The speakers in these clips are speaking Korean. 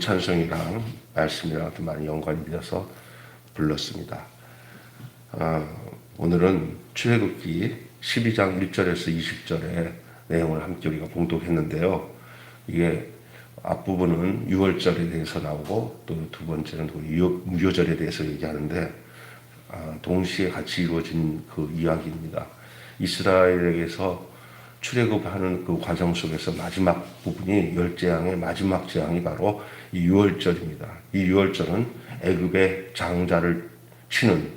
찬송이랑 말씀이랑 좀 많이 연관이 되어서 불렀습니다. 오늘은 출애굽기 12장 1절에서 20절의 내용을 함께 우리가 봉독했는데요. 이게 앞부분은 유월절에 대해서 나오고 또 두 번째는 무교절에 대해서 얘기하는데 동시에 같이 이루어진 그 이야기입니다. 이스라엘에게서 출애굽하는 그 과정 속에서 마지막 부분이 열 재앙의 마지막 재앙이 바로 이 유월절입니다. 이 유월절은 애굽의 장자를 치는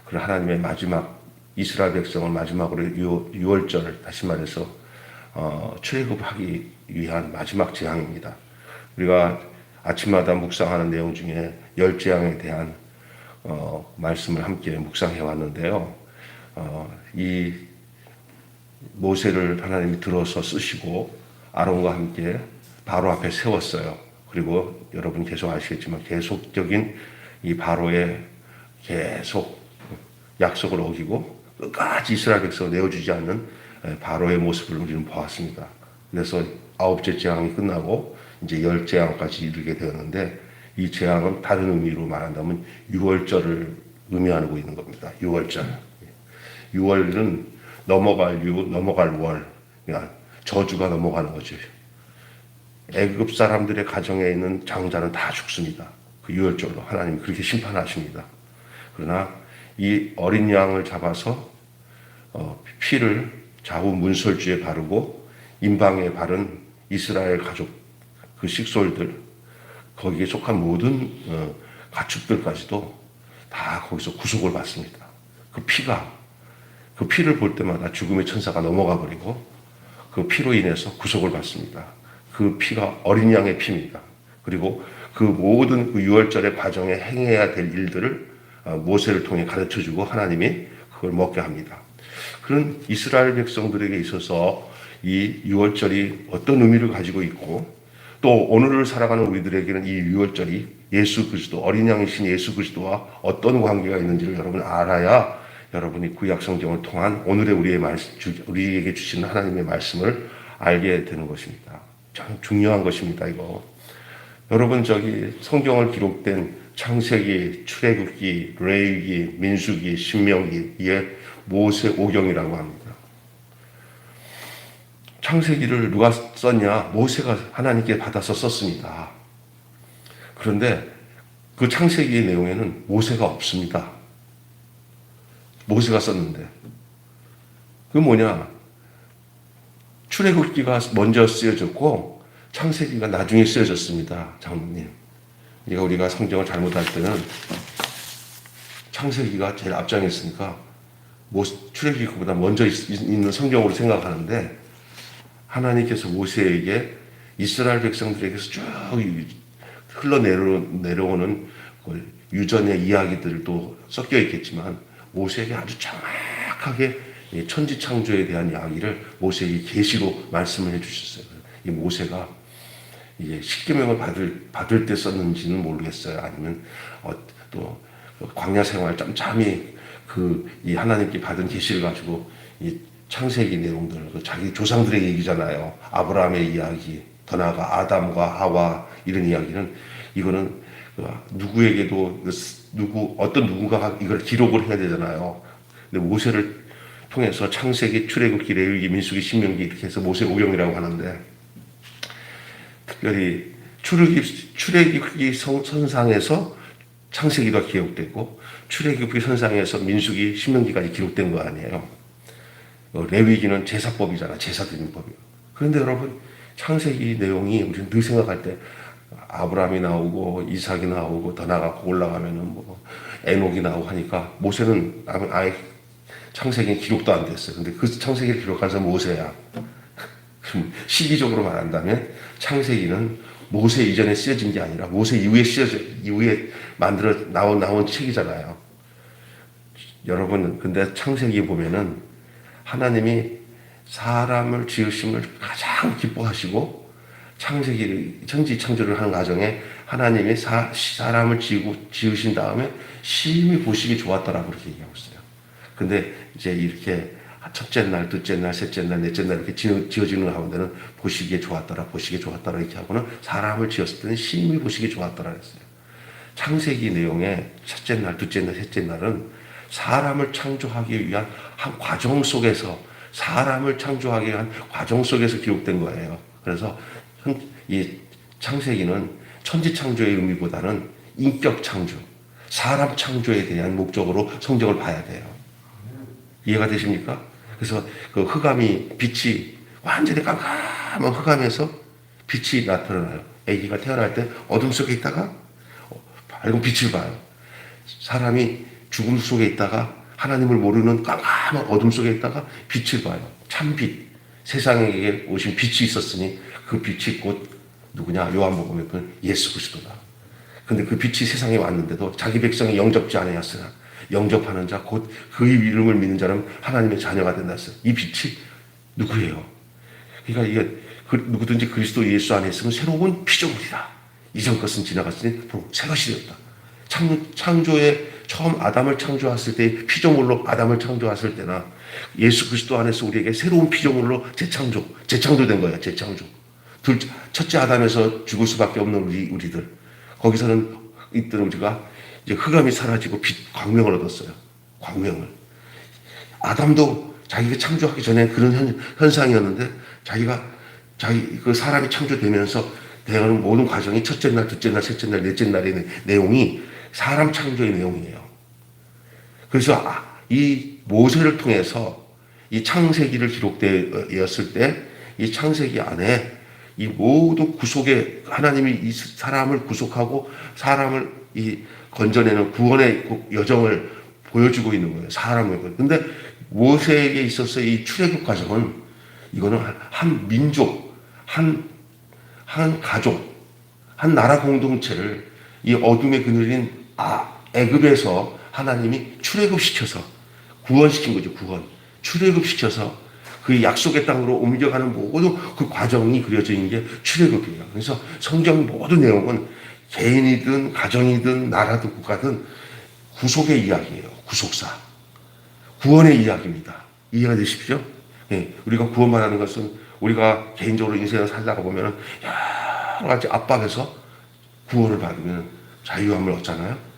그런 하나님의 마지막 이스라엘 백성을 마지막으로 유월절 다시 말해서 출애굽하기 위한 마지막 재앙입니다. 우리가 아침마다 묵상하는 내용 중에 열 재앙에 대한 말씀을 함께 묵상해 왔는데요. 이 모세를 하나님이 들어서 쓰시고 아론과 함께 바로 앞에 세웠어요. 그리고 여러분 계속 아시겠지만 계속적인 이 바로의 계속 약속을 어기고 끝까지 이스라엘 백성을 내어주지 않는 바로의 모습을 우리는 보았습니다. 그래서 9째 재앙이 끝나고 이제 10재앙까지 이르게 되었는데 이 재앙은 다른 의미로 말한다면 유월절을 의미하고 있는 겁니다. 유월절. 유월은 넘어갈 유, 넘어갈 월. 그러니까 저주가 넘어가는 거지. 애굽 사람들의 가정에 있는 장자는 다 죽습니다. 그 유월절로 하나님이 그렇게 심판하십니다. 그러나 이 어린 양을 잡아서 피를 좌우 문설주에 바르고 임방에 바른 이스라엘 가족 그 식솔들 거기에 속한 모든 가축들까지도 다 거기서 구속을 받습니다. 그 피를 볼 때마다 죽음의 천사가 넘어가 버리고 그 피로 인해서 구속을 받습니다. 그 피가 어린 양의 피입니다. 그리고 그 모든 그 유월절의 과정에 행해야 될 일들을 모세를 통해 가르쳐주고 하나님이 그걸 먹게 합니다. 그런 이스라엘 백성들에게 있어서 이 유월절이 어떤 의미를 가지고 있고 또 오늘을 살아가는 우리들에게는 이 유월절이 예수 그리스도 어린 양이신 예수 그리스도와 어떤 관계가 있는지를 여러분 알아야 여러분이 구약 성경을 통한 오늘의 우리에게 주신 하나님의 말씀을 알게 되는 것입니다. 참 중요한 것입니다. 이거 여러분 성경을 기록된 창세기, 출애굽기, 레위기, 민수기, 신명기 이게 모세 오경이라고 합니다. 창세기를 누가 썼냐? 모세가 하나님께 받아서 썼습니다. 그런데 그 창세기의 내용에는 모세가 없습니다. 모세가 썼는데 그 뭐냐? 출애굽기가 먼저 쓰여졌고 창세기가 나중에 쓰여졌습니다. 장로님. 그러니까 우리가 성경을 잘못할 때는 창세기가 제일 앞장에 있으니까 출애굽기보다 먼저 있는 성경으로 생각하는데 하나님께서 모세에게 이스라엘 백성들에게서 쭉 흘러내려오는 유전의 이야기들도 섞여 있겠지만 모세에게 아주 정확하게 천지창조에 대한 이야기를 모세에게 계시로 말씀을 해주셨어요. 이 모세가 이게 십계명을 받을 때 썼는지는 모르겠어요. 아니면 또 광야 생활 짬짬이 이 하나님께 받은 계시를 가지고 이 창세기 내용들 자기 조상들의 얘기잖아요. 아브라함의 이야기, 더 나아가 아담과 하와 이런 이야기는 이거는 누구에게도 어떤 누군가가 이걸 기록을 해야 되잖아요. 근데 모세를 통해서 창세기, 출애굽기, 레위기, 민수기, 신명기 이렇게 해서 모세 오경이라고 하는데 특별히 출애굽기 선상에서 창세기가 기록되고 출애굽기 선상에서 민수기, 신명기까지 기록된 거 아니에요. 레위기는 제사법이잖아. 제사 드리는 법이요. 그런데 여러분 창세기 내용이 우리는 늘 생각할 때 아브라함이 나오고 이삭이 나오고 더 나가고 올라가면은 에녹이 나오고 하니까 모세는 아예 창세기는 기록도 안 됐어요. 근데 그 창세기를 기록한 사람은 모세야. 그럼 시기적으로 말한다면 창세기는 모세 이전에 쓰여진 게 아니라 모세 이후에 나온 책이잖아요. 여러분 근데 창세기 보면은 하나님이 사람을 지으심을 가장 기뻐하시고 천지 창조를 하는 과정에 하나님이 사람을 지으신 다음에 심히 보시기 좋았다라고 그렇게 얘기하고 있어요. 근데 이제 이렇게 첫째 날, 둘째 날, 셋째 날, 넷째 날 이렇게 지어지는 가운데는 보시기에 좋았더라, 보시기에 좋았더라 이렇게 하고는 사람을 지었을 때는 심히 보시기에 좋았더라 그랬어요. 창세기 내용에 첫째 날, 둘째 날, 셋째 날은 사람을 창조하기 위한 한 과정 속에서 사람을 창조하기 위한 과정 속에서 기록된 거예요. 그래서 이 창세기는 천지 창조의 의미보다는 인격 창조, 사람 창조에 대한 목적으로 성경을 봐야 돼요. 이해가 되십니까? 그래서 그 흑암이 빛이 완전히 깜깜한 흑암에서 빛이 나타나요. 아기가 태어날 때 어둠 속에 있다가 밝은 빛을 봐요. 사람이 죽음 속에 있다가 하나님을 모르는 깜깜한 어둠 속에 있다가 빛을 봐요. 참빛. 세상에 오신 빛이 있었으니 그 빛이 곧 누구냐? 요한복음에 보면 예수 그리스도다. 근데 그 빛이 세상에 왔는데도 자기 백성이 영접지 않았으나 영접하는 자 곧 그의 이름을 믿는 자는 하나님의 자녀가 된다 했어요. 이 빛이 누구예요? 그러니까 이게 누구든지 그리스도 예수 안에 있으면 새로운 피조물이다. 이전 것은 지나갔으니 새 것이 되었다. 창조에 처음 아담을 창조했을 때 피조물로 아담을 창조했을 때나 예수 그리스도 안에서 우리에게 새로운 피조물로 재창조된 거예요. 재창조. 첫째 아담에서 죽을 수밖에 없는 우리들. 거기서는 있던 우리가 이제 흑암이 사라지고 광명을 얻었어요. 광명을. 아담도 자기가 창조하기 전에 그런 현상이었는데 그 사람이 창조되면서 대하는 모든 과정이 첫째 날, 둘째 날, 셋째 날, 넷째 날의 내용이 사람 창조의 내용이에요. 그래서 이 모세를 통해서 이 창세기를 기록되었을 때 이 창세기 안에 이 모든 구속에 하나님이 이 사람을 구속하고 사람을 이 건져내는 구원의 여정을 보여주고 있는 거예요. 사람을. 근데 모세에게 있어서 이 출애굽 과정은 이거는 한 민족, 한 가족, 한 나라 공동체를 이 어둠의 그늘인 애굽에서 하나님이 출애굽시켜서 구원시킨 거죠. 구원. 출애굽시켜서 그 약속의 땅으로 옮겨가는 모든 그 과정이 그려져 있는 게 출애굽이에요. 그래서 성경 모든 내용은 개인이든 가정이든 나라든 국가든 구속의 이야기예요. 구속사. 구원의 이야기입니다. 이해가 되십시오? 네, 우리가 구원받는 것은 우리가 개인적으로 인생을 살다가 보면 여러 가지 압박에서 구원을 받으면 자유함을 얻잖아요.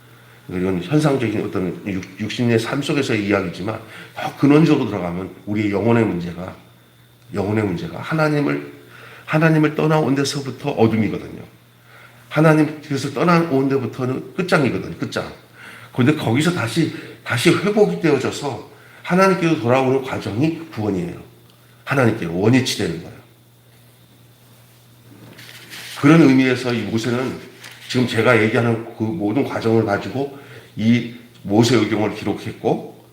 이건 현상적인 어떤 육신의 삶 속에서의 이야기지만 근원적으로 들어가면 우리의 영혼의 문제가 하나님을 떠나온 데서부터 어둠이거든요. 하나님께서 떠나온 데부터는 끝장이거든요. 끝장. 그런데 거기서 다시 회복이 되어져서 하나님께로 돌아오는 과정이 구원이에요. 하나님께로 원위치 되는 거예요. 그런 의미에서 이 모세는 지금 제가 얘기하는 그 모든 과정을 가지고 이 모세오경을 기록했고,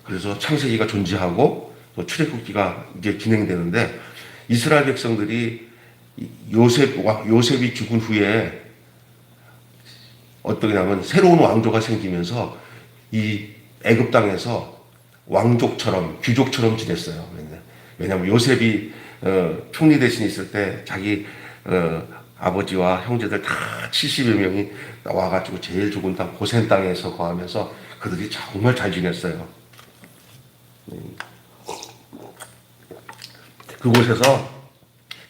그래서 창세기가 존재하고 또 출애굽기가 이제 진행되는데, 이스라엘 백성들이 요셉이 죽은 후에 어떻게 하면 새로운 왕조가 생기면서 이 애굽 땅에서 왕족처럼 귀족처럼 지냈어요. 왜냐하면 요셉이 총리 대신 있을 때 자기 아버지와 형제들 다 70여 명이 와가지고 제일 좋은 땅 고센 땅에서 거하면서 그들이 정말 잘 지냈어요. 그곳에서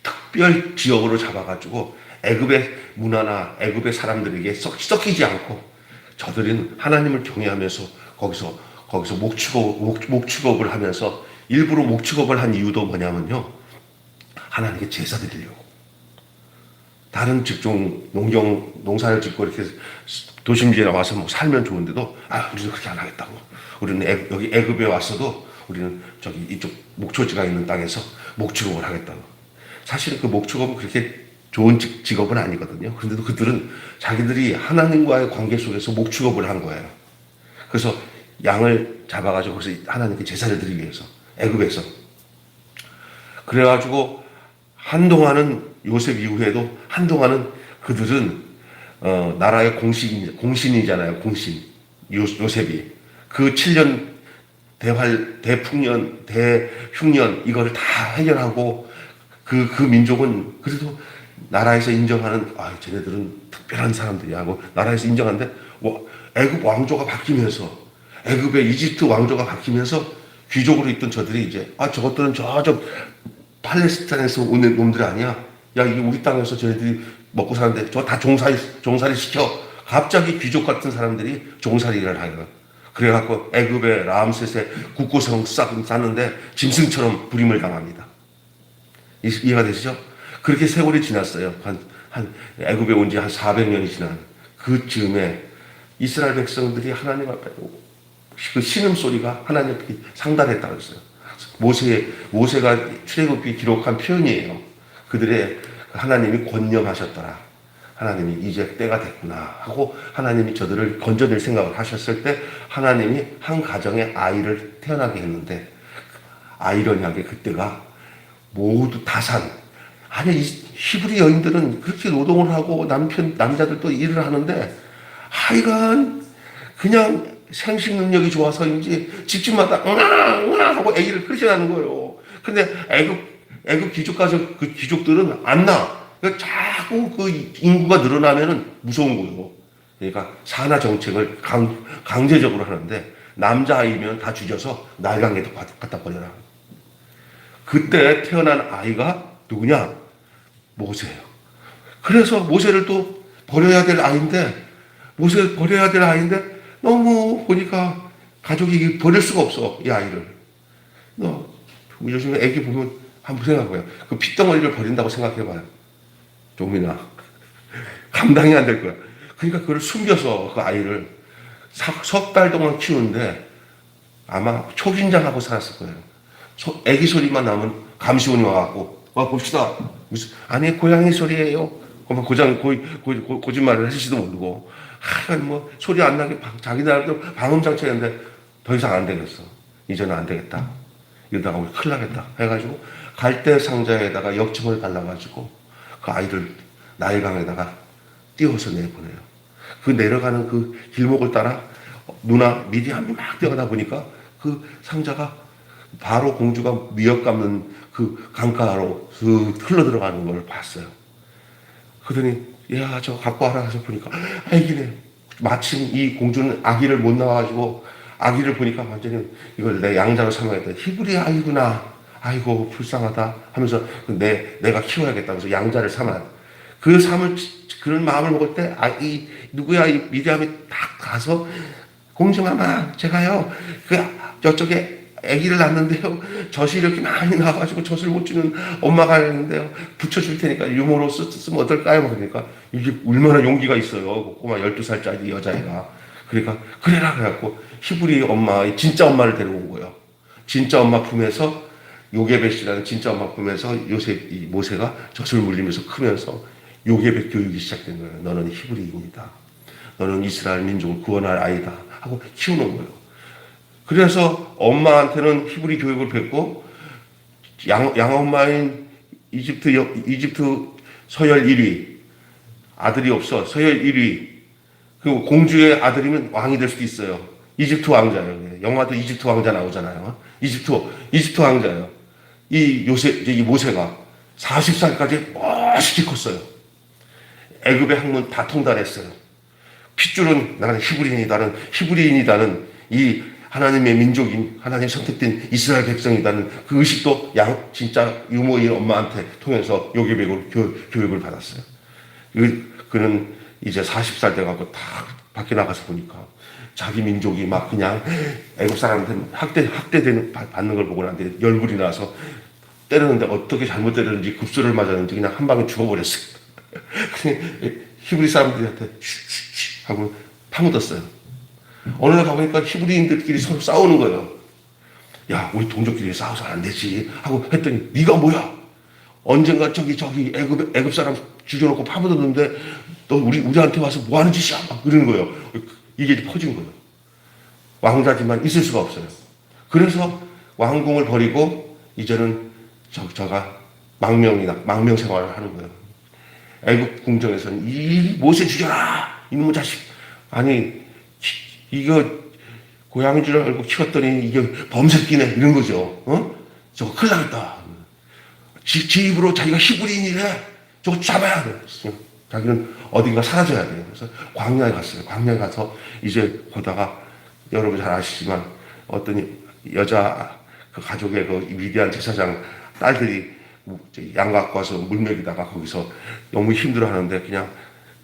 특별 지역으로 잡아가지고 애굽의 문화나 애굽의 사람들에게 섞이지 않고 저들은 하나님을 경외하면서 거기서 목축업을 하면서 일부러 목축업을 한 이유도 뭐냐면요, 하나님께 제사 드리려고. 다른 직종 농사를 짓고 이렇게 도심지에 와서 뭐 살면 좋은데도 우리는 그렇게 안 하겠다고. 우리는 여기 애굽에 왔어도 우리는 저기 이쪽 목초지가 있는 땅에서 목축업을 하겠다고. 사실은 그 목축업은 그렇게 좋은 직업은 아니거든요. 그런데도 그들은 자기들이 하나님과의 관계 속에서 목축업을 한 거예요. 그래서 양을 잡아가지고 거기서 하나님께 제사를 드리기 위해서 애굽에서. 그래가지고 한동안은 요셉 이후에도 한동안은 그들은 나라의 공신이잖아요. 공신. 요셉이 그 7년 대풍년, 대흉년 이거를 다 해결하고 그 민족은 그래도 나라에서 인정하는 쟤네들은 특별한 사람들이야 하고 나라에서 인정하는데 애굽 왕조가 바뀌면서 애굽의 이집트 왕조가 바뀌면서 귀족으로 있던 저들이 이제 저것들은 저 팔레스타인에서 온 놈들 아니야. 야, 이게 우리 땅에서 쟤네들이 먹고 사는데 저 다 종살이 시켜. 갑자기 귀족 같은 사람들이 종살이를 하요. 그래갖고 애굽의 라암셋의 국고성 싹 쌌는데 짐승처럼 부림을 당합니다. 이해가 되시죠? 그렇게 세월이 지났어요. 한 애굽에 온 지 한 400년이 지난 그 즈음에 이스라엘 백성들이 하나님 앞에 그 신음소리가 하나님 앞에 상달했다고 했어요. 모세가 출애굽기 기록한 표현이에요. 그들의 하나님이 권념하셨더라. 하나님이 이제 때가 됐구나 하고 하나님이 저들을 건져낼 생각을 하셨을 때 하나님이 한 가정에 아이를 태어나게 했는데 아이러니하게 그때가 모두 다산. 아니 히브리 여인들은 그렇게 노동을 하고 남자들도 일을 하는데 하여간 그냥 생식 능력이 좋아서인지 집집마다 응아 하고 아기를 그렇게하는 거예요. 근데 애굽 귀족 가족 그 귀족들은 안 나. 그러니까 자꾸 그 인구가 늘어나면은 무서운 거예요. 그러니까 산하 정책을 강제적으로 하는데 남자아이면 다 죽여서 날강에도 갖다 버려라. 그때 태어난 아이가 누구냐? 모세예요. 그래서 모세를 또 버려야 될 아이인데 너무 보니까 가족이 버릴 수가 없어, 이 아이를. 너 요즘에 애기 보면 한번 생각해봐요. 그 핏덩어리를 버린다고 생각해봐요. 조금이나 감당이 안 될 거야. 그러니까 그걸 숨겨서 그 아이를 석 달 동안 키우는데 아마 초긴장하고 살았을 거예요. 애기 소리만 나면 감시원이 와갖고 봅시다. 아니 고양이 소리예요. 그러면 거짓말을 하실지도 모르고 하여간 뭐 소리 안 나게 자기 나름대로 방음장치했는데 더 이상 안 되겠어. 이제는 안 되겠다. 이러다가 우리 큰일 나겠다 해가지고 갈대 상자에다가 역청을 발라가지고 그 아이를 나일강에다가 띄워서 내보내요. 그 내려가는 그 길목을 따라 누나 미디안이 막 뛰어가다 보니까 그 상자가 바로 공주가 미역 감는 그 강가로 흘러 들어가는 걸 봤어요. 그러더니 야, 저 갖고 와라 해서 보니까 아기네. 마침 이 공주는 아기를 못 낳아가지고 아기를 보니까 완전히 이걸 내 양자로 삼아야겠다. 히브리 아이구나. 아이고 불쌍하다 하면서 내가 키워야겠다면서 양자를 삼아. 그런 마음을 먹을 때 이 누구야 이 미디암이 딱 가서 공주마마 제가요 저쪽에 아기를 낳는데요. 젖이 이렇게 많이 나와가지고 젖을 못 주는 엄마가 있는데요. 붙여줄 테니까 유모로 쓰면 어떨까요? 그러니까 이게 얼마나 용기가 있어요. 꼬마 12살짜리 여자애가. 그러니까 그래라 그래갖고 히브리 엄마, 진짜 엄마를 데려온 거예요. 진짜 엄마 품에서 요게벳이라는 진짜 엄마 품에서 모세가 젖을 물리면서 크면서 요게벳 교육이 시작된 거예요. 너는 히브리인이다. 너는 이스라엘 민족을 구원할 아이다. 하고 키우는 거예요. 그래서 엄마한테는 히브리 교육을 뵙고 양엄마인 이집트 서열 1위 아들이 없어 서열 1위 그리고 공주의 아들이면 왕이 될 수도 있어요. 이집트 왕자예요. 영화도 이집트 왕자 나오잖아요. 이집트 왕자예요. 이 모세가 40살까지 멋있게 컸어요. 애굽의 학문 다 통달했어요. 핏줄은 나는 히브리인이다는 이 하나님의 민족인 하나님 선택된 이스라엘 백성이라는 그 의식도 진짜 유모인 엄마한테 통해서 요괴백으로 교육을 받았어요. 그는 이제 40살 돼가고 다 밖에 나가서 보니까 자기 민족이 막 그냥 애국 사람한테 받는 걸 보고 나한테 열불이 나서 때렸는데 어떻게 잘못 때렸는지 급소를 맞았는지 그냥 한 방에 죽어버렸어요. 히브리 사람들한테 쉿 하고 파묻었어요. 어느 날 가보니까 히브리인들끼리 서로 싸우는 거예요. 야, 우리 동족끼리 싸워서는 안 되지 하고 했더니 네가 뭐야? 언젠가 저기 애굽 사람 죽여놓고 파묻었는데 너 우리한테 와서 뭐 하는 짓이야? 막 그러는 거예요. 이게 퍼진 거예요. 왕자지만 있을 수가 없어요. 그래서 왕궁을 버리고 이제는 저가 망명 생활을 하는 거예요. 애굽 궁정에서는 이 모세 죽여라 이놈의 자식. 아니 이거 고양이인 줄 알고 키웠더니 이게 범새끼네 이런 거죠. 저거 큰일 나겠다. 지 입으로 자기가 히브리인이래. 저거 잡아야 돼. 자기는 어딘가 사라져야 돼요. 그래서 광야에 갔어요. 광야에 가서 이제 보다가 여러분 잘 아시지만 어떤 여자 그 가족의 그 위대한 제사장 딸들이 양 갖고 와서 물 먹이다가 거기서 너무 힘들어하는데 그냥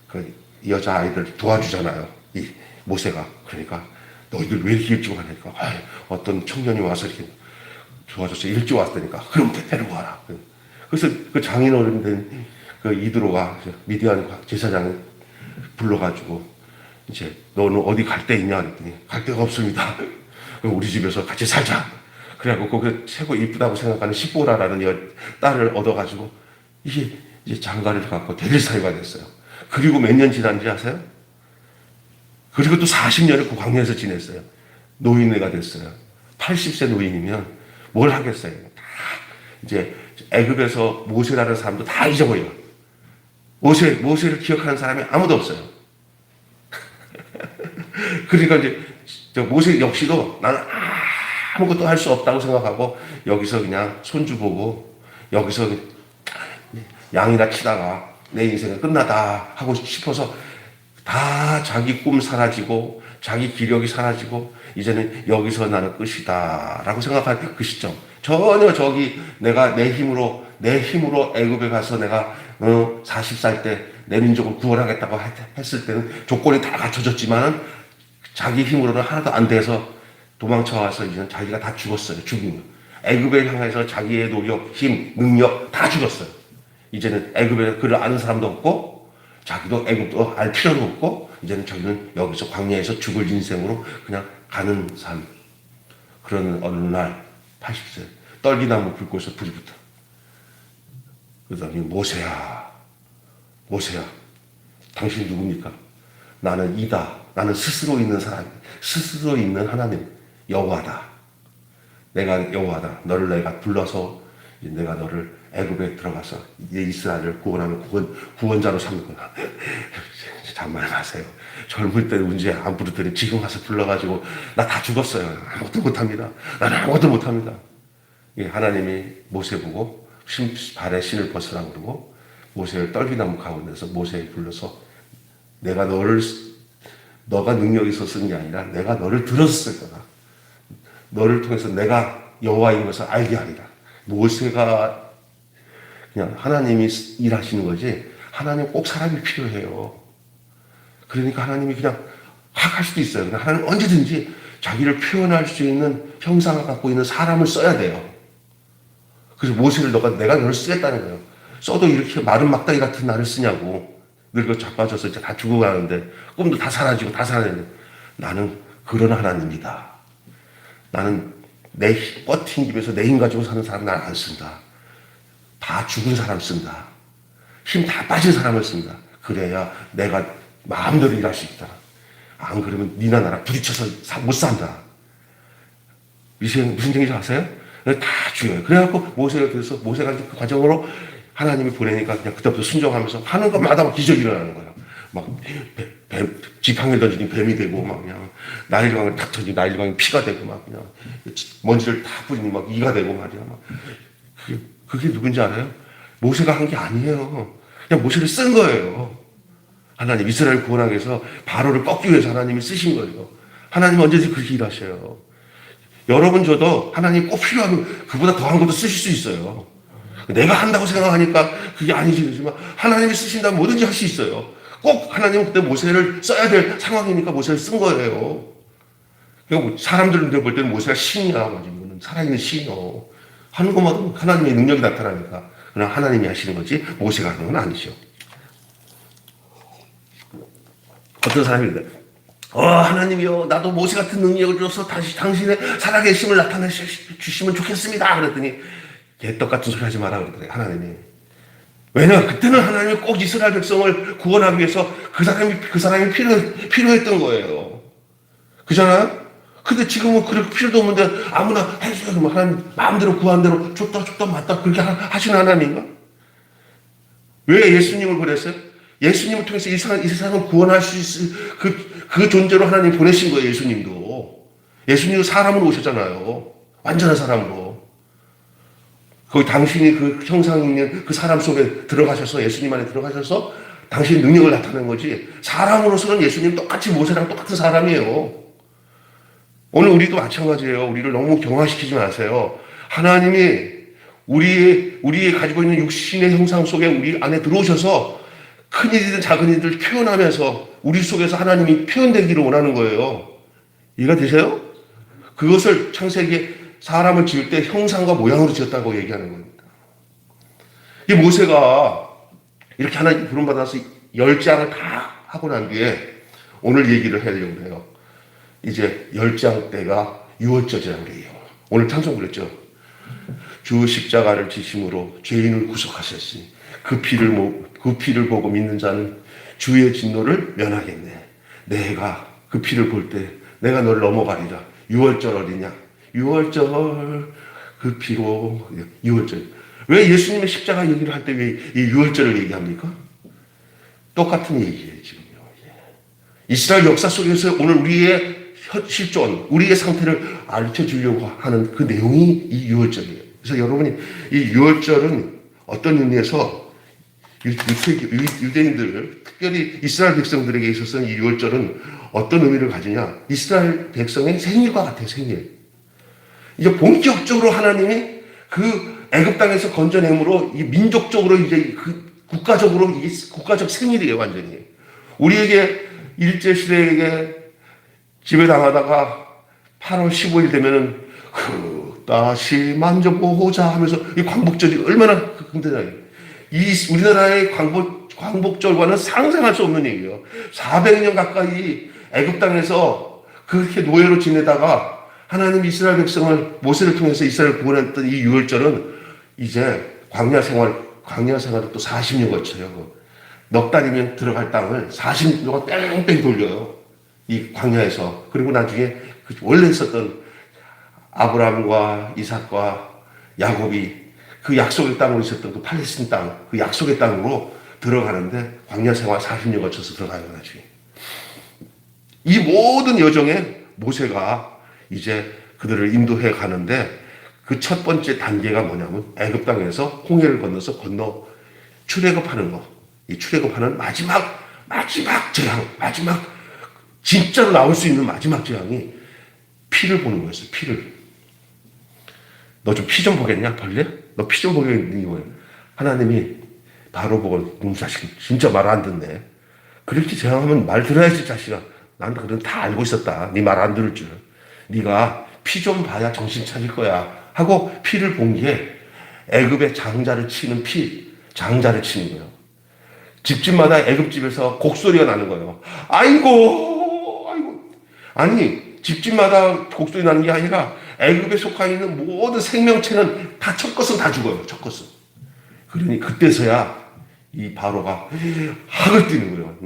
그 여자 아이들 도와주잖아요. 이 모세가. 그러니까 너희들 왜 이렇게 일찍 하니까 어떤 청년이 와서 이렇게 도와줘서 일찍 왔다니까. 그럼 데려와라. 그래서 그 장인어른 된 그 이드로가 미디안 제사장을 불러가지고 이제 너는 어디 갈 데 있냐 그랬더니 갈 데가 없습니다. 우리 집에서 같이 살자. 그래갖고 거기 최고 이쁘다고 생각하는 시보라라는 딸을 얻어가지고 이게 이제 장가를 갖고 데릴 사이가 됐어요. 그리고 몇 년 지난지 아세요? 그리고 또 40년을 그 광야에서 지냈어요. 노인네가 됐어요. 80세 노인이면 뭘 하겠어요? 다 이제 애굽에서 모세라는 사람도 다 잊어버려요. 모세를 기억하는 사람이 아무도 없어요. 그러니까 이제 모세 역시도 나는 아무것도 할 수 없다고 생각하고 여기서 그냥 손주 보고 여기서 양이나 치다가 내 인생은 끝나다 하고 싶어서 다 자기 꿈 사라지고 자기 기력이 사라지고 이제는 여기서 나는 끝이다 라고 생각한 그 시점. 전혀 저기 내가 내 힘으로 애굽에 가서 내가 40살 때 내 민족을 구원하겠다고 했을 때는 조건이 다 갖춰졌지만 자기 힘으로는 하나도 안 돼서 도망쳐와서 이제는 자기가 다 죽었어요. 죽이면 애굽에 향해서 자기의 노력, 힘, 능력 다 죽었어요. 이제는 애굽에 그를 아는 사람도 없고 자기도 애굽도 알 필요도 없고 이제는 자기는 여기서 광야에서 죽을 인생으로 그냥 가는 삶. 그런 어느 날 80세 떨기나무 불꽃에서 불이 붙어. 그러더니 모세야 당신이 누굽니까? 나는 이다. 나는 스스로 있는 사람, 스스로 있는 하나님 여호와다. 내가 여호와다. 너를 내가 불러서 내가 너를 애굽에 들어가서 이스라엘을 구원하는 구원자로 삼는구나. 잠말 마세요. 젊을 때 문제 안 부르더니 지금 와서 불러가지고 나 다 죽었어요. 아무것도 못합니다. 나는 아무것도 못합니다. 하나님이 모세 보고 발에 신을 벗으라고 그러고 모세를 떨기나무 가운데서 모세를 불러서 내가 너가 능력이 있어서 쓴 게 아니라 내가 너를 들어서 쓸 거다. 너를 통해서 내가 여호와인 것을 알게 하리라. 모세가 그냥 하나님이 일하시는 거지 하나님 꼭 사람이 필요해요. 그러니까 하나님이 그냥 할 수도 있어요. 하나님 언제든지 자기를 표현할 수 있는 형상을 갖고 있는 사람을 써야 돼요. 그래서 모세를 내가 너를 쓰겠다는 거예요. 써도 이렇게 마른 막다기 같은 나를 쓰냐고. 늙어 자빠져서 이제 다 죽어가는데 꿈도 다 사라지고 다 사라지는데 나는 그런 하나님이다. 나는 내 버틴 집에서 내 힘 가지고 사는 사람 날 안 쓴다. 다 죽은 사람 쓴다. 힘 다 빠진 사람을 쓴다. 그래야 내가 마음대로 일할 수 있다. 안 그러면 니나 나랑 부딪혀서 못 산다. 무슨 얘기인지 아세요? 다 죽여요. 그래갖고 모세가 돼서 모세가 그 과정으로 하나님이 보내니까 그냥 그때부터 순종하면서 하는 것마다 막 기적이 일어나는 거예요. 막 지팡이를 던지니 뱀이 되고 막 그냥 나일강을 탁 던지니 나일강이 피가 되고 막 그냥 먼지를 다 뿌리니 막 이가 되고 말이야. 막 그게 누군지 알아요? 모세가 한 게 아니에요. 그냥 모세를 쓴 거예요. 하나님 이스라엘 구원하기 위해서 바로를 꺾기 위해서 하나님이 쓰신 거예요. 하나님 언제든지 그렇게 일하셔요. 여러분 저도 하나님 꼭 필요하면 그보다 더한 것도 쓰실 수 있어요. 내가 한다고 생각하니까 그게 아니지 그렇지만 하나님이 쓰신다면 뭐든지 할 수 있어요. 꼭 하나님은 그때 모세를 써야 될 상황이니까 모세를 쓴 거예요. 그러니까 사람들은 볼 때는 모세가 신이야. 이거는 살아있는 신이요. 하는 것마다 하나님의 능력이 나타나니까 그냥 하나님이 하시는 거지 모세가 하는 건 아니죠. 어떤 사람인데 하나님이요 나도 모세 같은 능력을 줘서 다시 당신의 살아계심을 나타내 주시면 좋겠습니다. 그랬더니 개떡 같은 소리 하지 마라 그러더래요. 하나님이. 왜냐 그때는 하나님이 꼭 이스라엘 백성을 구원하기 위해서 그 사람이 필요했던 거예요. 그잖아요? 근데 지금은 그럴 필요도 없는데 아무나 해줘요. 그러면 하나님 마음대로 구한 대로 줬다 맞다 그렇게 하시는 하나님인가? 왜 예수님을 보냈어요? 예수님을 통해서 이 세상을 구원할 수 있을 그 존재로 하나님 보내신 거예요. 예수님도 사람으로 오셨잖아요. 완전한 사람으로. 거기 당신이 그 형상 있는 그 사람 속에 들어가셔서 예수님 안에 들어가셔서 당신의 능력을 나타낸 거지 사람으로서는 예수님 똑같이 모세랑 똑같은 사람이에요. 오늘 우리도 마찬가지예요. 우리를 너무 경화시키지 마세요. 하나님이 우리의 가지고 있는 육신의 형상 속에 우리 안에 들어오셔서 큰 일이든 작은 일을 표현하면서 우리 속에서 하나님이 표현되기를 원하는 거예요. 이해가 되세요? 그것을 창세기에 사람을 지을 때 형상과 모양으로 지었다고 얘기하는 겁니다. 이 모세가 이렇게 하나님 부름받아서 10장을 다 하고 난 뒤에 오늘 얘기를 하려고 해요. 이제 10장 때가 유월절이라는 거예요. 오늘 찬송 그랬죠. 주 십자가를 지심으로 죄인을 구속하셨으니 그 피를 보고 믿는 자는 주의 진노를 면하겠네. 내가 그 피를 볼 때 내가 너를 넘어가리라. 유월절 어디냐? 유월절 그 피로 유월절. 왜 예수님의 십자가 얘기를 할 때 왜 이 유월절을 얘기합니까? 똑같은 얘기예요 지금요. 이스라엘 역사 속에서 오늘 우리의 실존, 우리의 상태를 알려주려고 하는 그 내용이 이 유월절이에요. 그래서 여러분이 이 유월절은 어떤 의미에서 유대인들, 특별히 이스라엘 백성들에게 있어서는 이 유월절은 어떤 의미를 가지냐? 이스라엘 백성의 생일과 같아요, 생일. 이제 본격적으로 하나님이 그 애굽 땅에서 건져냄으로 이 민족적으로 이제 그 국가적으로 이게 국가적 생일이에요, 완전히. 우리에게 일제 시대에게 지배당하다가 8월 15일 되면은 다시 만져보자 하면서 이 광복절이 얼마나 힘들어요. 이 우리나라의 광복절과는 상상할 수 없는 얘기예요. 400년 가까이 애굽 땅에서 그렇게 노예로 지내다가 하나님 이스라엘 백성을 모세를 통해서 이스라엘을 구원했던 이 유월절은 이제 광야 생활을 또 40년 거쳐요. 넉 달이면 들어갈 땅을 40년 동안 뺑뺑 돌려요. 이 광야에서. 그리고 나중에 원래 있었던 아브라함과 이삭과 야곱이 그 약속의 땅으로 있었던 그 팔레스틴 땅, 그 약속의 땅으로 들어가는데 광야 생활 40년 거쳐서 들어가요, 나중에. 이 모든 여정에 모세가 이제 그들을 인도해 가는데 그 첫 번째 단계가 뭐냐면 애굽 땅에서 홍해를 건너서 출애굽하는 거. 이 출애굽하는 마지막 재앙, 진짜로 나올 수 있는 마지막 재앙이 피를 보는 거였어요. 피를. 너 좀 피 좀 보겠냐, 벌레? 너 피 좀 보겠니? 뭐야? 하나님이 바로 보고 놈 자식 진짜 말 안 듣네. 그렇게 재앙하면 말 들어야지, 자식아. 난 그건 다 알고 있었다. 네 말 안 들을 줄. 네가 피 좀 봐야 정신 차릴 거야. 하고 피를 본 게 애굽의 장자를 치는 장자를 치는 거예요. 집집마다 애굽집에서 곡소리가 나는 거예요. 아이고. 아니, 집집마다 곡소리 나는 게 아니라 애굽에 속해 있는 모든 생명체는 다 첫 것은 다 죽어요. 첫 것은. 그러니 그때서야 이 바로가 학을 뛰는 거예요.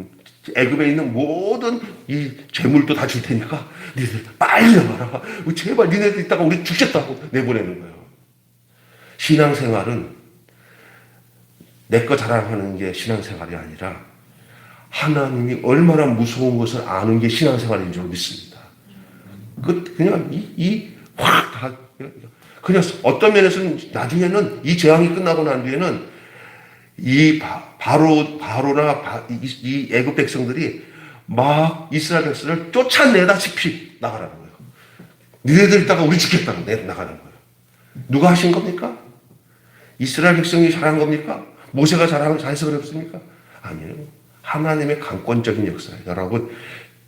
애굽에 있는 모든 이 재물도 다 줄 테니까 니들 빨리 나와라. 제발 니네들 있다가 우리 죽겠다고 내보내는 거예요. 신앙생활은 내 거 자랑하는 게 신앙생활이 아니라 하나님이 얼마나 무서운 것을 아는 게 신앙생활인 줄 믿습니다. 그냥 그냥 어떤 면에서는 나중에는 이 재앙이 끝나고 난 뒤에는 이 바로나 이 애굽 백성들이 막 이스라엘 백성을 쫓아내다시피 나가라는 거예요. 니네들 있다가 우리 죽겠다고 나가는 거예요. 누가 하신 겁니까? 이스라엘 백성이 잘한 겁니까? 모세가 잘해서 그랬습니까? 아니에요. 하나님의 강권적인 역사예요. 여러분,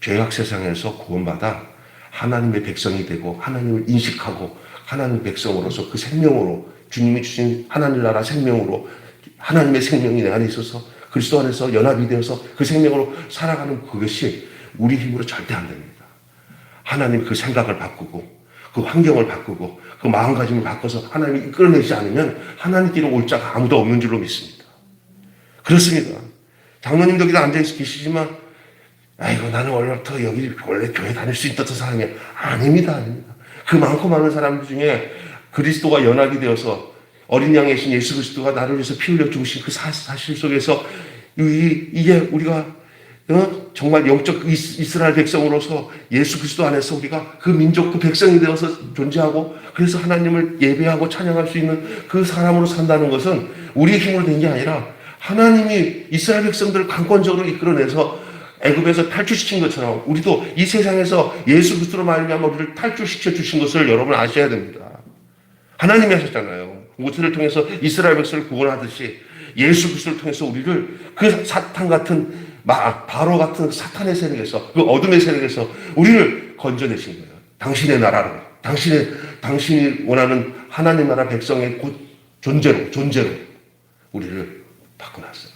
죄악 세상에서 구원받아 하나님의 백성이 되고 하나님을 인식하고 하나님의 백성으로서 그 생명으로 주님이 주신 하나님 나라 생명으로 하나님의 생명이 내 안에 있어서 그리스도 안에서 연합이 되어서 그 생명으로 살아가는 그것이 우리 힘으로 절대 안 됩니다. 하나님 그 생각을 바꾸고 그 환경을 바꾸고 그 마음가짐을 바꿔서 하나님이 이끌어내지 않으면 하나님께로 올 자가 아무도 없는 줄로 믿습니다. 그렇습니다. 장로님도 여기 앉아 계시지만 아이고 나는 원래부터 원래 교회 다닐 수 있던 사람이 아닙니다. 그 많고 많은 사람들 중에 그리스도가 연합이 되어서 어린 양의 신 예수 그리스도가 나를 위해서 피 흘려 죽으신 그 사실 속에서 이게 우리가 정말 영적 이스라엘 백성으로서 예수 그리스도 안에서 우리가 그 민족 그 백성이 되어서 존재하고 그래서 하나님을 예배하고 찬양할 수 있는 그 사람으로 산다는 것은 우리의 힘으로 된 게 아니라 하나님이 이스라엘 백성들을 강권적으로 이끌어내서 애굽에서 탈출시킨 것처럼 우리도 이 세상에서 예수 그리스도로 말미암아 우리를 탈출시켜 주신 것을 여러분 아셔야 됩니다. 하나님이 하셨잖아요. 모세를 통해서 이스라엘 백성을 구원하듯이 예수 그리스도를 통해서 우리를 그 사탄 같은 바로 같은 사탄의 세력에서, 그 어둠의 세력에서 우리를 건져내신 거예요. 당신의 나라로, 당신이 원하는 하나님 나라 백성의 곧 존재로 우리를 바꿔놨어요.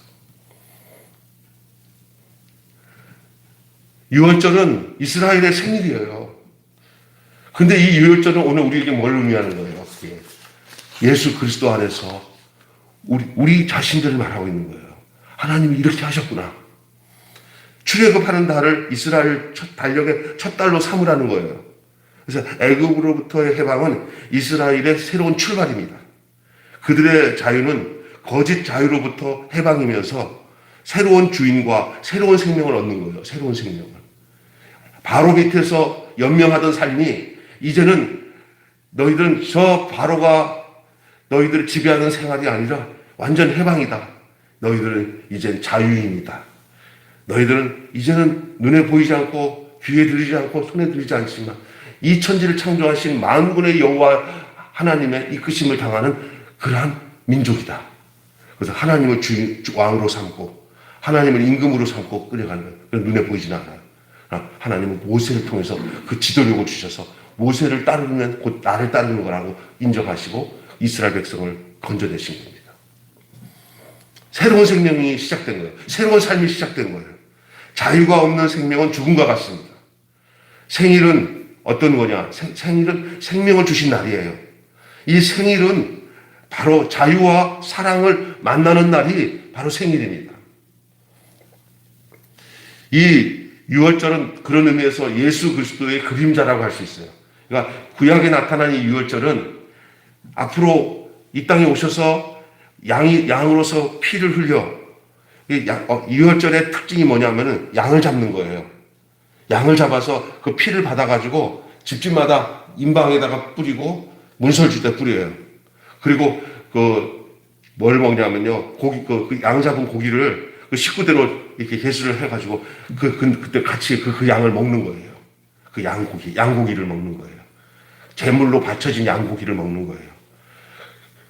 유월절은 이스라엘의 생일이에요. 근데 이 유월절은 오늘 우리에게 뭘 의미하는 거예요? 그게 예수 그리스도 안에서 우리 자신들을 말하고 있는 거예요. 하나님이 이렇게 하셨구나. 출애굽하는 달을 이스라엘 달력의 첫 달로 삼으라는 거예요. 그래서 애굽으로부터의 해방은 이스라엘의 새로운 출발입니다. 그들의 자유는 거짓 자유로부터 해방이면서 새로운 주인과 새로운 생명을 얻는 거예요. 새로운 생명을. 바로 밑에서 연명하던 삶이 이제는 너희들은 저 바로가 너희들을 지배하는 생활이 아니라 완전 해방이다. 너희들은 이젠 자유인이다. 너희들은 이제는 눈에 보이지 않고 귀에 들리지 않고 손에 들리지 않지만 이 천지를 창조하신 만군의 여호와 하나님의 이끄심을 당하는 그러한 민족이다. 그래서 하나님을 왕으로 삼고 하나님을 임금으로 삼고 끌어가는 거예요. 눈에 보이지는 않아요. 하나님은 모세를 통해서 그 지도력을 주셔서 모세를 따르면 곧 나를 따르는 거라고 인정하시고 이스라엘 백성을 건져내신 겁니다. 새로운 생명이 시작된 거예요. 새로운 삶이 시작된 거예요. 자유가 없는 생명은 죽음과 같습니다. 생일은 어떤 거냐? 생일은 생명을 주신 날이에요. 이 생일은 바로 자유와 사랑을 만나는 날이 바로 생일입니다. 이 유월절은 그런 의미에서 예수 그리스도의 그림자라고 할 수 있어요. 그러니까 구약에 나타난 이 유월절은 앞으로 이 땅에 오셔서 양으로서 피를 흘려 유월절의 특징이 뭐냐면은 양을 잡는 거예요. 양을 잡아서 그 피를 받아가지고 집집마다 임방에다가 뿌리고 문설주에 뿌려요. 그리고 뭘 먹냐면요, 고기 그 양 잡은 고기를 그 식구대로 이렇게 개수를 해가지고 그때 같이 그 양을 먹는 거예요. 그 양고기를 먹는 거예요. 제물로 바쳐진 양고기를 먹는 거예요.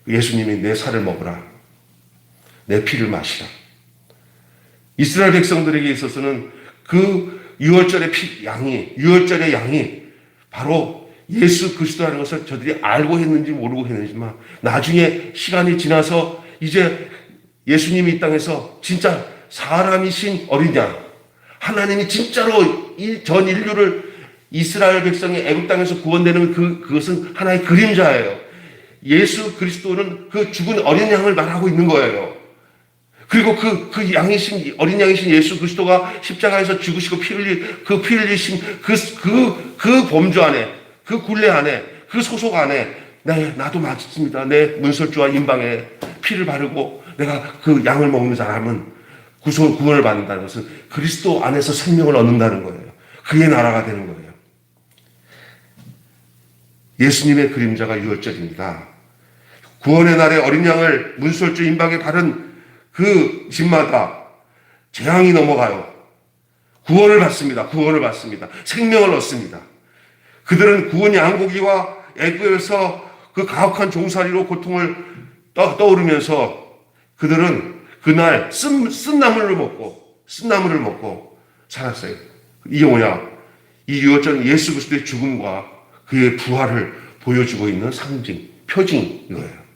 예수님이 내 살을 먹으라, 내 피를 마시라. 이스라엘 백성들에게 있어서는 그 유월절의 유월절의 양이 바로 예수 그리스도라는 것을 저들이 알고 했는지 모르고 했는지만 나중에 시간이 지나서 이제 예수님이 이 땅에서 진짜 사람이신 어린 양, 하나님이 진짜로 전 인류를 이스라엘 백성이 애굽 땅에서 구원되는 그것은 하나의 그림자예요. 예수 그리스도는 그 죽은 어린 양을 말하고 있는 거예요. 그리고 그 어린 양이신 예수 그리스도가 십자가에서 죽으시고 피 흘리신 그 범주 안에, 그 굴레 안에, 그 소속 안에, 나도 맞습니다. 내 문설주와 임방에 피를 바르고 내가 그 양을 먹는 사람은 구원을 받는다는 것은 그리스도 안에서 생명을 얻는다는 거예요. 그의 나라가 되는 거예요. 예수님의 그림자가 유월절입니다. 구원의 날에 어린 양을 문설주 임방에 바른 그 집마다 재앙이 넘어가요. 구원을 받습니다. 생명을 얻습니다. 그들은 구원 양고기와 애굽에서 그 가혹한 종살이로 고통을 떠오르면서 그들은 그날 쓴나물을 먹고 살았어요. 이게 뭐냐? 이 유월절은 예수 그리스도의 죽음과 그의 부활을 보여주고 있는 상징, 표징 이거예요.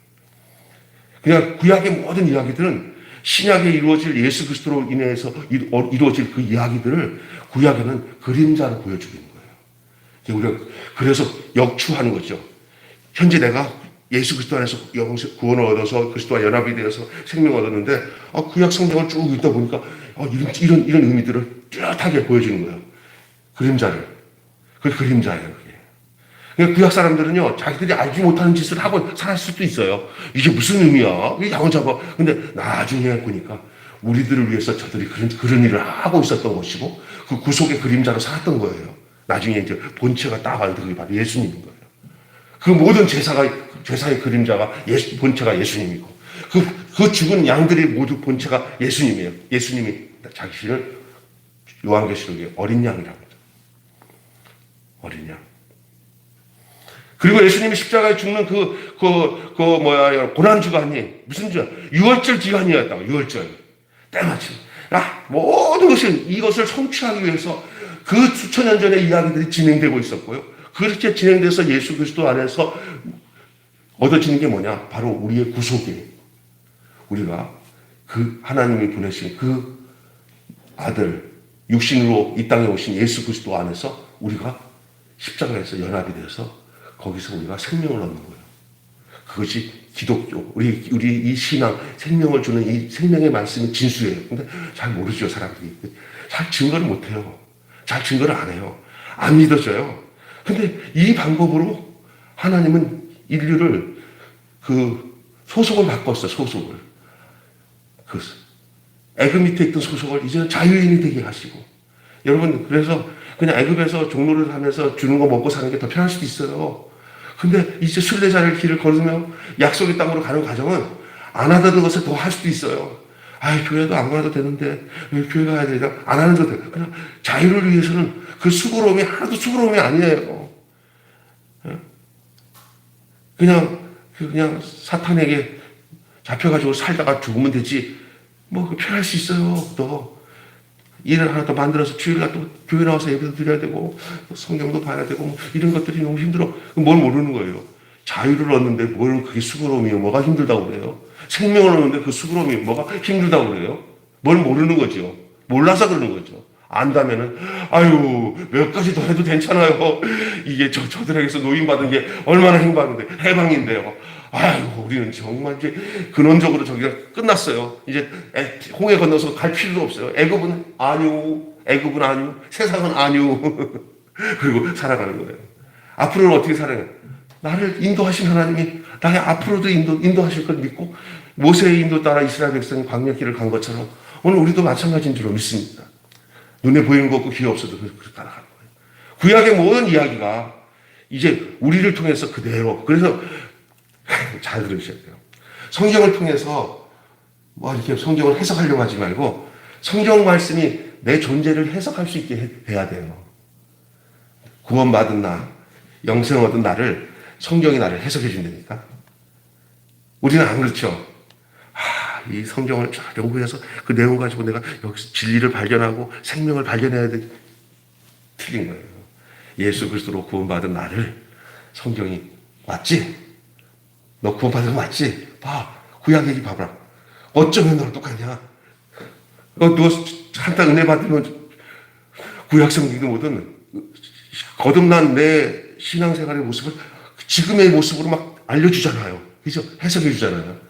그냥 구약의 모든 이야기들은 신약에 이루어질 예수 그리스도로 인해서 이루어질 그 이야기들을 구약에는 그림자로 보여주고 있는 거예요. 우리가 그래서 역추하는 거죠. 현재 내가 예수 그리스도 안에서 구원을 얻어서 그리스도와 연합이 되어서 생명을 얻었는데 구약 성경을 쭉 읽다 보니까 이런 의미들을 뚜렷하게 보여주는 거예요. 그림자를. 그게 그림자예요. 그게. 구약 사람들은요, 자기들이 알지 못하는 짓을 하고 살았을 수도 있어요. 이게 무슨 의미야? 이게 양을 잡아. 근데 나중에 보니까 우리들을 위해서 저들이 그런 일을 하고 있었던 것이고 그 구속의 그림자로 살았던 거예요. 나중에 이제 본체가 딱 왔는데 그게 바로 예수님인 거예요. 그 모든 제사의 그림자가 본체가 예수님이고 그 죽은 양들의 모두 본체가 예수님이에요. 예수님이 자신을 요한계시록에 어린 양이라고 합니다. 어린 양. 그리고 예수님이 십자가에 죽는 고난주간이 무슨 주? 유월절 기간이었다고, 유월절. 때마침. 모든 것을 이것을 성취하기 위해서 그 수천 년 전의 이야기들이 진행되고 있었고요. 그렇게 진행돼서 예수 그리스도 안에서 얻어지는 게 뭐냐? 바로 우리의 구속이에요. 우리가 그 하나님이 보내신 그 아들, 육신으로 이 땅에 오신 예수 그리스도 안에서 우리가 십자가에서 연합이 되어서 거기서 우리가 생명을 얻는 거예요. 그것이 기독교, 우리 이 신앙, 생명을 주는 이 생명의 말씀이 진수예요. 근데 잘 모르죠, 사람들이. 잘 증거를 못 해요. 잘 증거를 안 해요. 안 믿어져요. 근데 이 방법으로 하나님은 인류를 소속을 바꿨어요, 소속을. 애굽 밑에 있던 소속을 이제는 자유인이 되게 하시고. 여러분, 그래서 그냥 애굽에서 종로를 하면서 주는 거 먹고 사는 게 더 편할 수도 있어요. 근데 이제 순례자를 길을 걸으며 약속의 땅으로 가는 과정은 안 하던 것을 더 할 수도 있어요. 교회도 안 가도 되는데, 왜 교회 가야 되냐? 안 하는 것도 돼요. 그냥 자유를 위해서는 그 수고로움이 하나도 수고로움이 아니에요. 그냥 사탄에게 잡혀가지고 살다가 죽으면 되지. 편할 수 있어요. 또 일을 하나 더 만들어서 주일날 또 교회 나와서 예배도 드려야 되고 성경도 봐야 되고 이런 것들이 너무 힘들어. 뭘 모르는 거예요. 자유를 얻는데 뭘 그게 수고로움이에요. 뭐가 힘들다고 그래요? 생명을 얻는데 그 수고로움이 뭐가 힘들다고 그래요? 뭘 모르는 거죠. 몰라서 그러는 거죠. 안다면은 몇 가지 더 해도 괜찮아요. 이게 저들에게서 노임받은 게 얼마나 해방인데요. 우리는 정말 이제 근원적으로 저기가 끝났어요. 이제 홍해 건너서 갈 필요도 없어요. 애굽은 아니요. 세상은 아니요. 그리고 살아가는 거예요. 앞으로는 어떻게 살아요? 나를 인도하신 하나님이 나의 앞으로도 인도하실 걸 믿고 모세의 인도 따라 이스라엘 백성이 광야길을 간 것처럼 오늘 우리도 마찬가지인 줄로 믿습니다. 눈에 보이는 거 없고 귀에 없어도 그렇게 따라가는 거예요. 구약의 모든 이야기가 이제 우리를 통해서 그대로. 그래서 잘 들으셔야 돼요. 성경을 통해서 이렇게 성경을 해석하려고 하지 말고 성경 말씀이 내 존재를 해석할 수 있게 돼야 돼요. 구원받은 나, 영생 얻은 나를 성경이 나를 해석해 준다니까. 우리는 안 그렇죠. 이 성경을 쫙 연구해서 그 내용 가지고 내가 여기서 진리를 발견하고 생명을 발견해야 돼. 틀린 거예요. 예수 그리스도로 구원받은 나를 성경이 맞지? 너 구원받은 거 맞지? 구약 얘기 봐봐라. 어쩌면 너랑 똑같냐? 너 한탄 은혜 받으면 구약 성경도 뭐든 거듭난 내 신앙생활의 모습을 지금의 모습으로 막 알려주잖아요. 그죠? 해석해 주잖아요.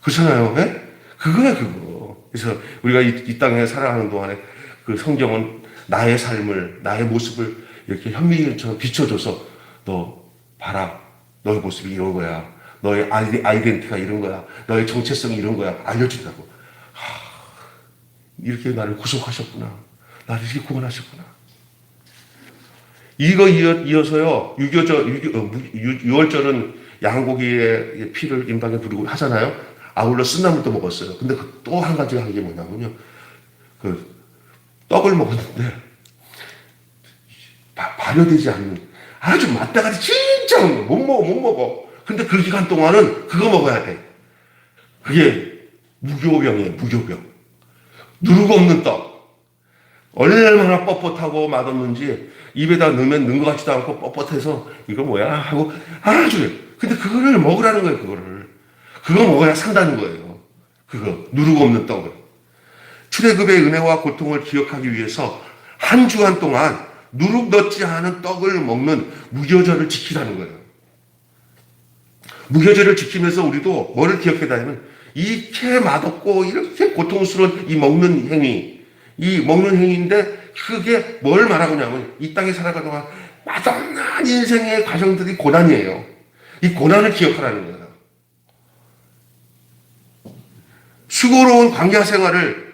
그렇잖아요. 네? 그거야, 그거. 그래서 우리가 이 땅에 살아가는 동안에 그 성경은 나의 삶을, 나의 모습을 이렇게 현미경처럼 비춰줘서 너 봐라. 너의 모습이 이런 거야. 너의 아이덴티티가 이런 거야. 너의 정체성이 이런 거야. 알려준다고. 이렇게 나를 구속하셨구나. 나를 이렇게 구원하셨구나. 이거 이어서요, 유월절은 양고기의 피를 임방에 부리고 하잖아요. 아울러 쓴나물도 먹었어요. 근데 또 한 가지가 한 게 뭐냐면요. 떡을 먹었는데, 발효되지 않는, 아주 맛다가리 진짜 못 먹어. 근데 그 기간 동안은 그거 먹어야 돼. 그게 무교병이에요, 무교병. 누르고 없는 떡. 얼마나 뻣뻣하고 맛없는지 입에다 넣으면 넣은 것 같지도 않고 뻣뻣해서 이거 뭐야 하고 아주. 근데 그거를 먹으라는 거예요, 그거를. 그거 먹어야 산다는 거예요. 그거 누르고 없는 떡을. 출애굽의 은혜와 고통을 기억하기 위해서 한 주간 동안 누룩 넣지 않은 떡을 먹는 무교절을 지키라는 거예요. 무교절을 지키면서 우리도 뭐를 기억해야 하냐면 이렇게 맛없고 이렇게 고통스러운 이 먹는 행위인데 그게 뭘 말하고 있냐면 이 땅에 살아가는 동안 맛없는 인생의 과정들이 고난이에요. 이 고난을 기억하라는 거예요. 수고로운 광야 생활을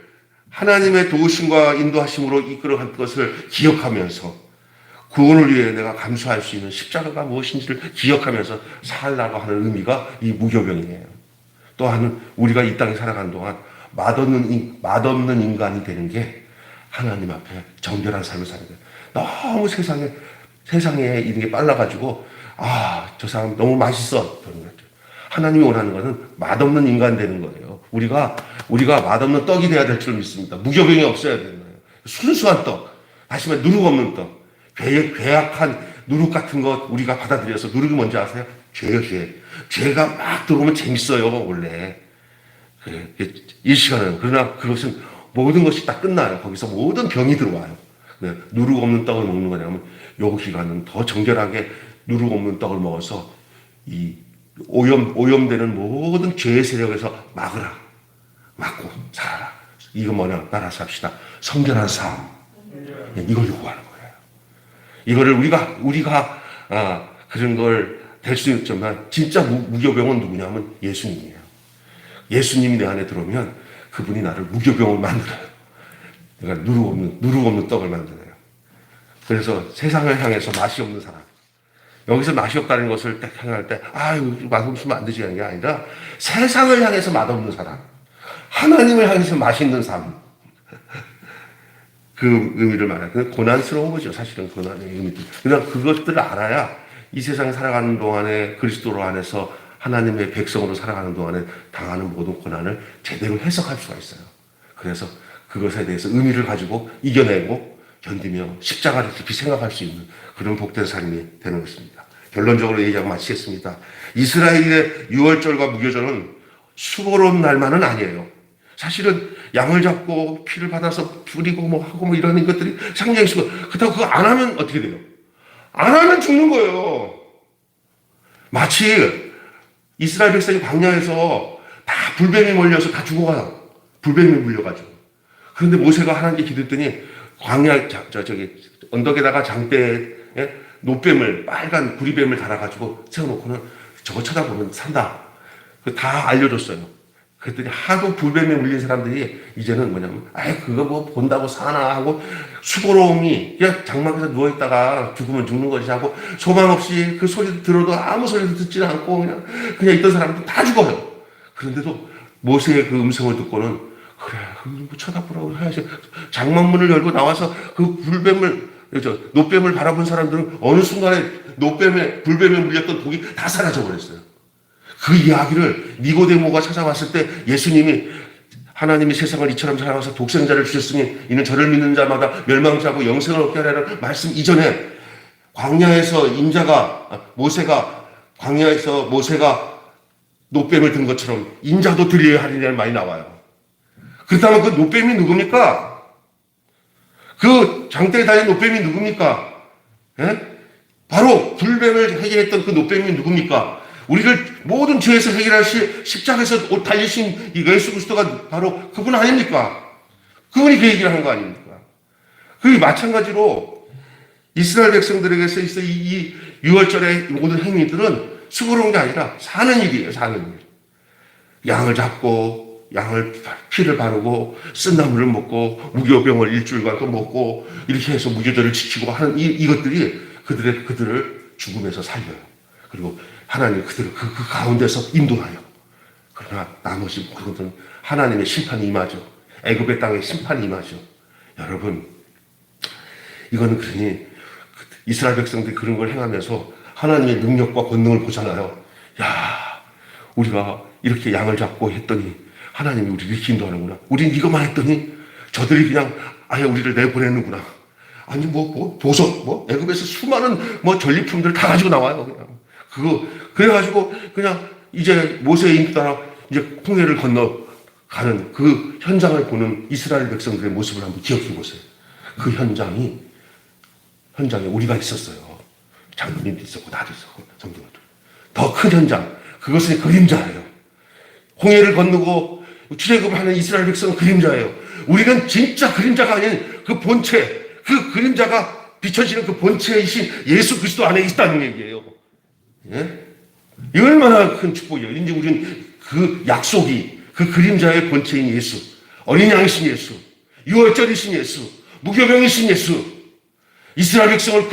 하나님의 도우심과 인도하심으로 이끌어간 것을 기억하면서 구원을 위해 내가 감수할 수 있는 십자가가 무엇인지를 기억하면서 살라고 하는 의미가 이 무교병이에요. 또한 우리가 이 땅에 살아가는 동안 맛없는 인간이 되는 게 하나님 앞에 정결한 삶을 사는 거예요. 너무 세상에 이런 게 빨라가지고, 저 사람 너무 맛있어. 그런 거죠. 하나님이 원하는 것은 맛없는 인간 되는 거예요. 우리가 맛없는 떡이 돼야 될 줄 믿습니다. 무교병이 없어야 되는 거예요. 순수한 떡, 다시 말해 누룩 없는 떡, 괴악한 누룩 같은 것 우리가 받아들여서, 누룩이 뭔지 아세요? 죄예요, 죄. 죄가 막 들어오면 재밌어요, 원래. 일시간은. 그러나 그것은 모든 것이 다 끝나요. 거기서 모든 병이 들어와요. 누룩 없는 떡을 먹는 거냐면, 요 기간은 더 정결하게 누룩 없는 떡을 먹어서 이 오염되는 모든 죄의 세력에서 막고 살아라. 이거 뭐냐? 따라서 합시다. 성결한 삶. 이걸 요구하는 거예요. 이거를 우리가 그런 걸 될 수 있지만, 진짜 무교병은 누구냐면 예수님이에요. 예수님이 내 안에 들어오면 그분이 나를 무교병을 만들어요. 그러니까 누룩 없는 떡을 만들어요. 그래서 세상을 향해서 맛이 없는 사람. 여기서 맛이 없다는 것을 딱 생각할 때, 맛없으면 안 되지 하는 게 아니라, 세상을 향해서 맛없는 사람, 하나님을 향해서 맛있는 삶. 그 의미를 말해요. 고난스러운 거죠. 사실은 고난의 의미들. 그냥 그것들을 알아야 이 세상에 살아가는 동안에 그리스도로 안에서 하나님의 백성으로 살아가는 동안에 당하는 모든 고난을 제대로 해석할 수가 있어요. 그래서 그것에 대해서 의미를 가지고 이겨내고 견디며 십자가를 깊이 생각할 수 있는 그런 복된 삶이 되는 것입니다. 결론적으로 얘기하고 마치겠습니다. 이스라엘의 유월절과 무교절은 수고로운 날만은 아니에요. 사실은 양을 잡고 피를 받아서 뿌리고 하고 이런 것들이 상당히 수고. 그렇다고 그거 안 하면 어떻게 돼요? 안 하면 죽는 거예요. 마치 이스라엘 백성이 광야에서 다 불뱀이 몰려서 다 죽어가요. 불뱀이 물려가지고. 그런데 모세가 하나님께 기도했더니 광야 언덕에다가 장대에 노뱀을, 빨간 구리뱀을 달아가지고 세워놓고는 저거 쳐다보면 산다. 다 알려줬어요. 그랬더니 하도 불뱀에 물린 사람들이 이제는 뭐냐면, 그거 본다고 사나 하고, 수고로움이, 그냥 장막에서 누워있다가 죽으면 죽는 것이 하고, 소망 없이 그 소리 들어도 아무 소리도 듣지 않고, 그냥 있던 사람들 다 죽어요. 그런데도 모세의 그 음성을 듣고는, 그래, 쳐다보라고 해야지. 장막문을 열고 나와서 그 노뱀을 바라본 사람들은 어느 순간에 불뱀에 물렸던 독이 다 사라져 버렸어요. 그 이야기를 니고데모가 찾아왔을 때 예수님이, 하나님이 세상을 이처럼 사랑하사 독생자를 주셨으니 이는 저를 믿는 자마다 멸망치 않고 영생을 얻게 하라는 말씀 이전에 광야에서 모세가 노뱀을 든 것처럼 인자도 드려야 하리라는 말이 나와요. 그렇다면 그 노뱀이 누굽니까? 그 장대에 달린 노뱀이 누굽니까? 바로 불뱀을 해결했던 그 노뱀이 누굽니까? 우리를 모든 죄에서 해결하시 십자가에서 옷 달리신 이 예수 그리스도가 바로 그분 아닙니까? 그분이 그 얘기를 하는 거 아닙니까? 그 마찬가지로 이스라엘 백성들에게서 이 유월절의 모든 행위들은 수고로운 게 아니라 사는 일이에요. 사는 일. 양을 잡고 피를 바르고 쓴나물을 먹고 무교병을 일주일간 또 먹고 이렇게 해서 무교절을 지키고 하는 이것들이 그들을 죽음에서 살려요. 그리고 하나님 그들을 그 가운데서 인도하여. 그러나 나머지 그것들은 하나님의 심판이 임하죠. 애굽의 땅에 심판이 임하죠. 여러분, 이거는 그러니 이스라엘 백성들이 그런 걸 행하면서 하나님의 능력과 권능을 보잖아요. 우리가 이렇게 양을 잡고 했더니 하나님이 우리를 이렇게 인도하는구나. 우린 이것만 했더니 저들이 그냥 아예 우리를 내보내는구나. 아니 보석 애굽에서 수많은 전리품들 다 가지고 나와요. 그래가지고 그냥 이제 모세의 인도 따라 이제 홍해를 건너가는 그 현장을 보는 이스라엘 백성들의 모습을 한번 기억해 보세요. 그 현장에 우리가 있었어요. 장로님도 있었고 나도 있었고 성도들도. 더 큰 현장, 그것의 그림자예요. 홍해를 건너고 출애굽하는 이스라엘 백성은 그림자예요. 우리는 진짜 그림자가 아닌 그 본체, 그 그림자가 비춰지는 그 본체이신 예수 그리스도 안에 있다는 얘기예요. 이 얼마나 큰 축복이에요. 이제 우리는 그 약속이, 그 그림자의 본체인 예수, 어린 양이신 예수, 유월절이신 예수, 무교병이신 예수, 이스라엘 백성을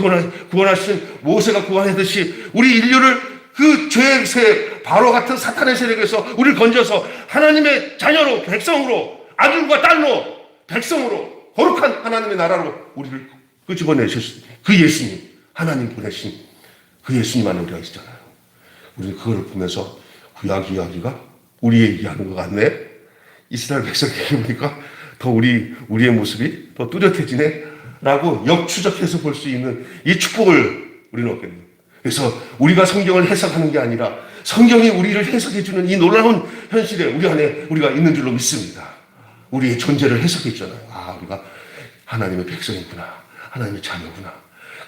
구원하신 모세가 구원하듯이 우리 인류를 그 죄의 세, 바로 같은 사탄의 세력에서 우리를 건져서 하나님의 자녀로, 백성으로, 아들과 딸로, 백성으로 거룩한 하나님의 나라로 우리를 끄집어내셨을 그 예수님, 하나님 보내신 그 예수님 안에 우리가 있잖아요. 우리는 그걸 보면서 구약 이야기가 우리 얘기하는 것 같네. 이스라엘 백성 얘기 보니까 더 우리의 모습이 더 뚜렷해지네. 라고 역추적해서 볼 수 있는 이 축복을 우리는 얻게 됩니다. 그래서 우리가 성경을 해석하는 게 아니라 성경이 우리를 해석해주는 이 놀라운 현실에 우리 안에 우리가 있는 줄로 믿습니다. 우리의 존재를 해석해주잖아요. 아, 우리가 하나님의 백성이구나. 하나님의 자녀구나.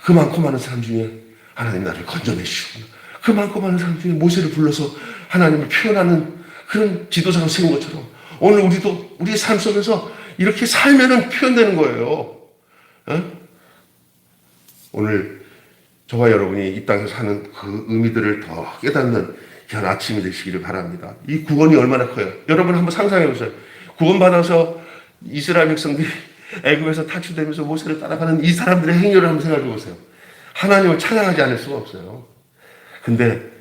그 많고 많은 사람 중에 하나님 나를 건져내시구나. 그 많고 많은 사람 중에 모세를 불러서 하나님을 표현하는 그런 지도자를 세운 것처럼 오늘 우리도 우리의 삶 속에서 이렇게 살면은 표현되는 거예요. 오늘 저와 여러분이 이 땅에서 사는 그 의미들을 더 깨닫는 귀한 아침이 되시기를 바랍니다. 이 구원이 얼마나 커요. 여러분 한번 상상해 보세요. 구원받아서 이스라엘 백성들이 애굽에서 탈출되면서 모세를 따라가는 이 사람들의 행렬을 한번 생각해 보세요. 하나님을 찬양하지 않을 수가 없어요. 근데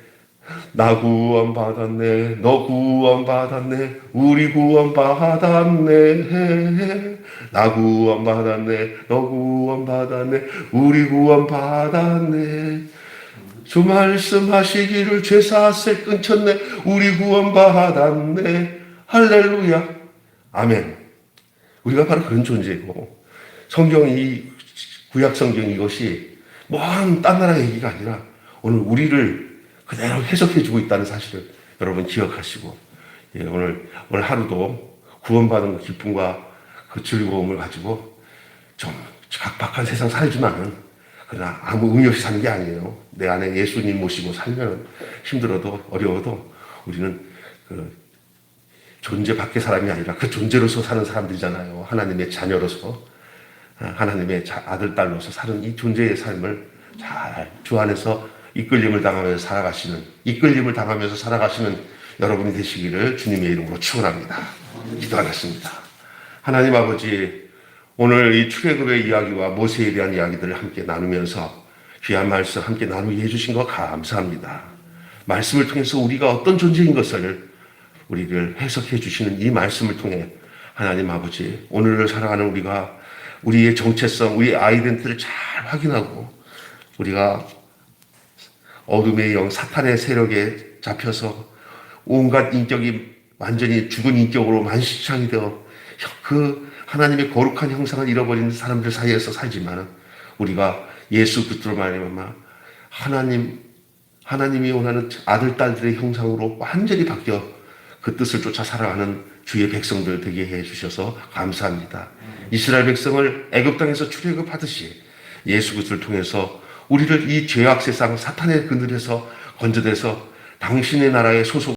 나 구원 받았네, 너 구원 받았네, 우리 구원 받았네, 나 구원 받았네, 너 구원 받았네, 우리 구원 받았네. 주 말씀하시기를 죄사세 끊쳤네, 우리 구원 받았네. 할렐루야, 아멘. 우리가 바로 그런 존재이고, 성경이, 구약 성경 이것이 먼 딴 나라 얘기가 아니라 오늘 우리를 그대로 해석해주고 있다는 사실을 여러분 기억하시고, 예, 오늘 하루도 구원받은 그 기쁨과 그 즐거움을 가지고 좀 각박한 세상 살지만은 그러나 아무 의미 없이 사는 게 아니에요. 내 안에 예수님 모시고 살면 힘들어도 어려워도 우리는 그 존재 밖의 사람이 아니라 그 존재로서 사는 사람들이잖아요. 하나님의 자녀로서, 하나님의 아들, 딸로서 사는 이 존재의 삶을 잘 주 안에서 이끌림을 당하면서 살아가시는 여러분이 되시기를 주님의 이름으로 축원합니다. 기도하겠습니다. 하나님 아버지, 오늘 이 출애굽의 이야기와 모세에 대한 이야기들을 함께 나누면서 귀한 말씀 함께 나누게 해주신 것 감사합니다. 말씀을 통해서 우리가 어떤 존재인 것을 우리를 해석해 주시는 이 말씀을 통해 하나님 아버지, 오늘을 살아가는 우리가 우리의 정체성, 우리의 아이덴티티를 잘 확인하고 우리가 어둠의 영, 사탄의 세력에 잡혀서 온갖 인격이 완전히 죽은 인격으로 만시창이 되어 그 하나님의 거룩한 형상을 잃어버린 사람들 사이에서 살지만 우리가 예수 그리스도로 말미암아 하나님이 원하는 아들, 딸들의 형상으로 완전히 바뀌어 그 뜻을 쫓아 살아가는 주의 백성들 되게 해주셔서 감사합니다. 이스라엘 백성을 애굽 땅에서 출애굽하듯이 예수 그리스도를 통해서 우리를 이 죄악 세상 사탄의 그늘에서 건져내서 당신의 나라의 소속